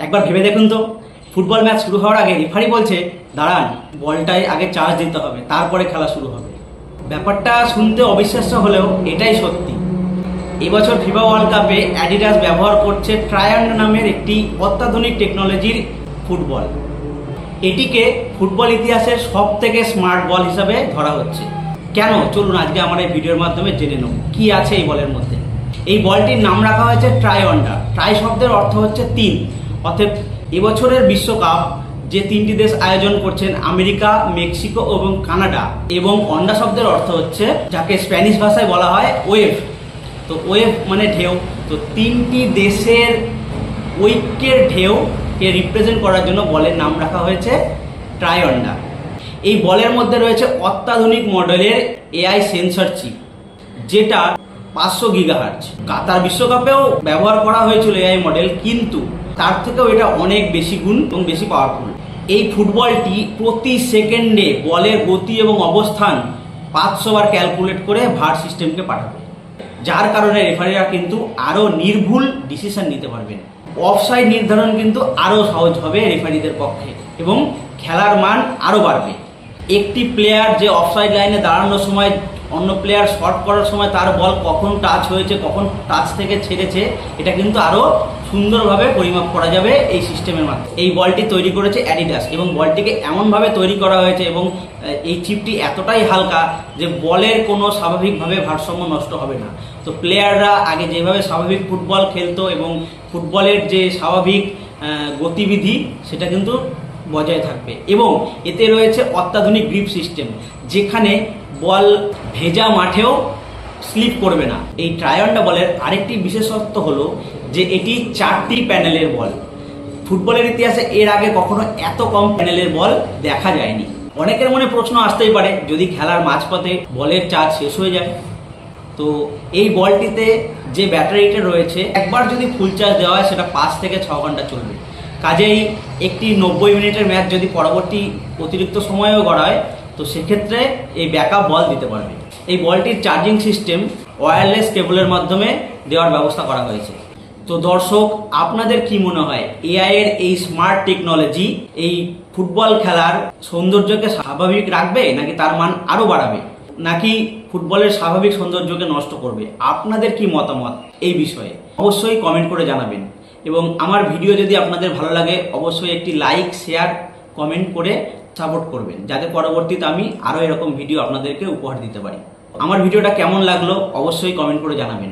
একবার ভেবে দেখুন তো, ফুটবল ম্যাচ শুরু হওয়ার আগে রেফারি বলছে দাঁড়ান, বলটাই আগে চার্জ দিতে হবে, তারপরে খেলা শুরু হবে। ব্যাপারটা শুনতে অবিশ্বাস্য হলেও এটাই সত্যি। এবছর ফিফা ওয়ার্ল্ড কাপে অ্যাডিডাস ব্যবহার করছে ট্রায়ান্ড নামের একটি অত্যাধুনিক টেকনোলজির ফুটবল। এটিকে ফুটবল ইতিহাসের সব থেকে স্মার্ট বল হিসাবে ধরা হচ্ছে। কেন, চলুন আজকে আমার এই ভিডিওর মাধ্যমে জেনে নেব কি আছে এই বলের মধ্যে। এই বলটির নাম রাখা হয়েছে ট্রাইঅন্ডা। ট্রাই শব্দের অর্থ হচ্ছে তিন, অর্থাৎ এবছরের বিশ্বকাপ যে তিনটি দেশ আয়োজন করছেন, আমেরিকা, মেক্সিকো এবং কানাডা, এবং অন্ডা শব্দের অর্থ হচ্ছে, যাকে স্প্যানিশ ভাষায় বলা হয় ওয়েভ। তো ওয়েভ মানে ঢেউ। তো তিনটি দেশের ঐক্যের ঢেউকে রিপ্রেজেন্ট করার জন্য বলের নাম রাখা হয়েছে ট্রাইঅন্ডা। এই বলের মধ্যে রয়েছে অত্যাধুনিক মডেলের এআই সেন্সর চিপ, যেটা 500 গিগাহার্জ। কাতার বিশ্বকাপেও ব্যবহার করা হয়েছিল এআই মডেল, কিন্তু তার থেকেও এটা অনেক বেশি গুণ এবং বেশি পাওয়ারফুল। এই ফুটবলটি প্রতি সেকেন্ডে বলের গতি এবং অবস্থান 500 বার ক্যালকুলেট করে ভার সিস্টেমকে পাঠাবে, যার কারণে রেফারিরা কিন্তু আরও নির্ভুল ডিসিশন নিতে পারবেন। অফসাইড নির্ধারণ কিন্তু আরও সহজ হবে রেফারিদের পক্ষে এবং খেলার মান আরও বাড়বে। একটি প্লেয়ার যে অফসাইড লাইনে দাঁড়ানোর সময় অন্য প্লেয়ার শট করার সময় তার বল কখন টাচ হয়েছে, কখন টাচ থেকে ছেড়েছে, এটা কিন্তু আরও সুন্দরভাবে পরিমাপ করা যাবে এই সিস্টেমের মাধ্যমে। এই বলটি তৈরি করেছে অ্যাডিডাস এবং বলটিকে এমনভাবে তৈরি করা হয়েছে এবং এই চিপটি এতটাই হালকা যে বলের কোনো স্বাভাবিকভাবে ভারসাম্য নষ্ট হবে না। তো প্লেয়াররা আগে যেভাবে স্বাভাবিক ফুটবল খেলতো এবং ফুটবলের যে স্বাভাবিক গতিবিধি সেটা কিন্তু বজায় থাকবে। এবং এতে রয়েছে অত্যাধুনিক গ্রিপ সিস্টেম, যেখানে বল ভেজা মাঠেও স্লিপ করবে না। এই ট্রাইঅন্ডা বলের আরেকটি বিশেষত্ব হলো যে এটি 4টি প্যানেলের বল। ফুটবলের ইতিহাসে এর আগে কখনো এত কম প্যানেলের বল দেখা যায়নি। অনেকের মনে প্রশ্ন আসতেই পারে, যদি খেলার মাঝপথে বলের চার্জ শেষ হয়ে যায়, তো এই বলটিতে যে ব্যাটারিটা রয়েছে, একবার যদি ফুল চার্জ দেওয়া হয় সেটা 5 থেকে 6 ঘন্টা চলবে। কাজেই একটি 90 মিনিটের ম্যাচ যদি পরবর্তী অতিরিক্ত সময়েও গড়ায়, তো সেক্ষেত্রে এই ব্যাকআপ বল দিতে পারবে। এই বলটির চার্জিং সিস্টেম ওয়্যারলেস কেবলের মাধ্যমে দেওয়ার ব্যবস্থা করা হয়েছে। তো দর্শক, আপনাদের কি মনে হয়, এআই এর এই স্মার্ট টেকনোলজি এই ফুটবল খেলার সৌন্দর্যকে স্বাভাবিক রাখবে, নাকি তার মান আরও বাড়াবে, নাকি ফুটবলের স্বাভাবিক সৌন্দর্যকে নষ্ট করবে? আপনাদের কি মতামত এই বিষয়ে অবশ্যই কমেন্ট করে জানাবেন। এবং আমার ভিডিও যদি আপনাদের ভালো লাগে, অবশ্যই একটি লাইক, শেয়ার, কমেন্ট করে সাপোর্ট করবেন, যাতে পরবর্তীতে আমি আরও এরকম ভিডিও আপনাদেরকে উপহার দিতে পারি। আমার ভিডিওটা কেমন লাগলো অবশ্যই কমেন্ট করে জানাবেন।